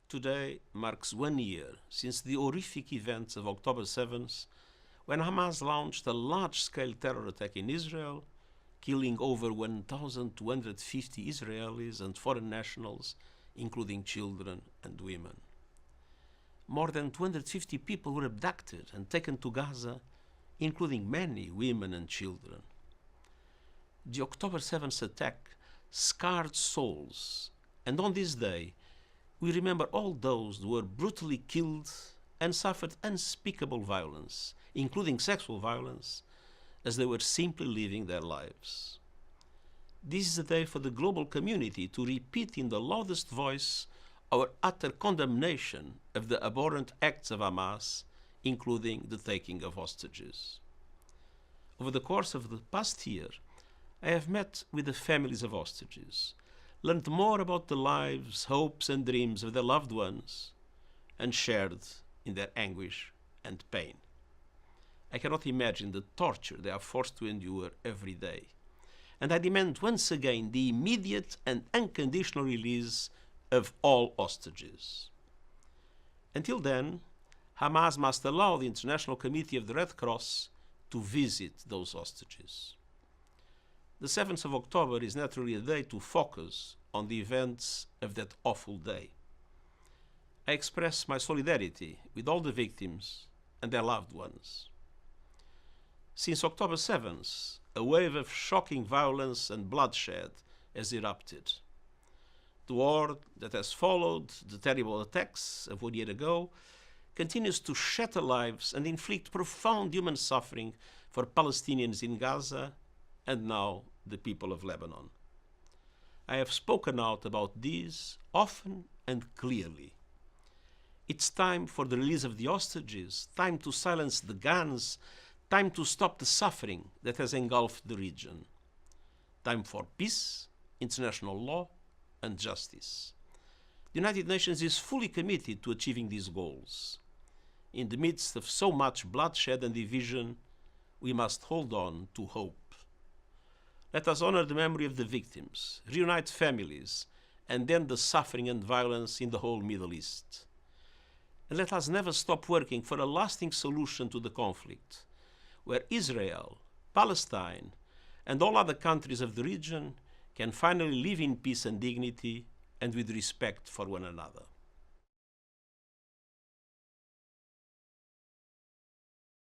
Today marks 1 year since the horrific events of October 7th, when Hamas launched a large-scale terror attack in Israel, killing over 1,250 Israelis and foreign nationals, including children and women. More than 250 people were abducted and taken to Gaza, including many women and children. The October 7th attack scarred souls, and on this day, we remember all those who were brutally killed and suffered unspeakable violence, including sexual violence, as they were simply living their lives. This is a day for the global community to repeat in the loudest voice our utter condemnation of the abhorrent acts of Hamas, including the taking of hostages. Over the course of the past year, I have met with the families of hostages, learned more about the lives, hopes, and dreams of their loved ones, and shared in their anguish and pain. I cannot imagine the torture they are forced to endure every day, and I demand once again the immediate and unconditional release of all hostages. Until then, Hamas must allow the International Committee of the Red Cross to visit those hostages. The 7th of October is naturally a day to focus on the events of that awful day. I express my solidarity with all the victims and their loved ones. Since October 7th, a wave of shocking violence and bloodshed has erupted. The war that has followed the terrible attacks of 1 year ago continues to shatter lives and inflict profound human suffering for Palestinians in Gaza and now the people of Lebanon. I have spoken out about this often and clearly. It's time for the release of the hostages, time to silence the guns, time to stop the suffering that has engulfed the region. Time for peace, international law, and justice. The United Nations is fully committed to achieving these goals. In the midst of so much bloodshed and division, we must hold on to hope. Let us honor the memory of the victims, reunite families, and end the suffering and violence in the whole Middle East. And let us never stop working for a lasting solution to the conflict, where Israel, Palestine, and all other countries of the region can finally live in peace and dignity and with respect for one another.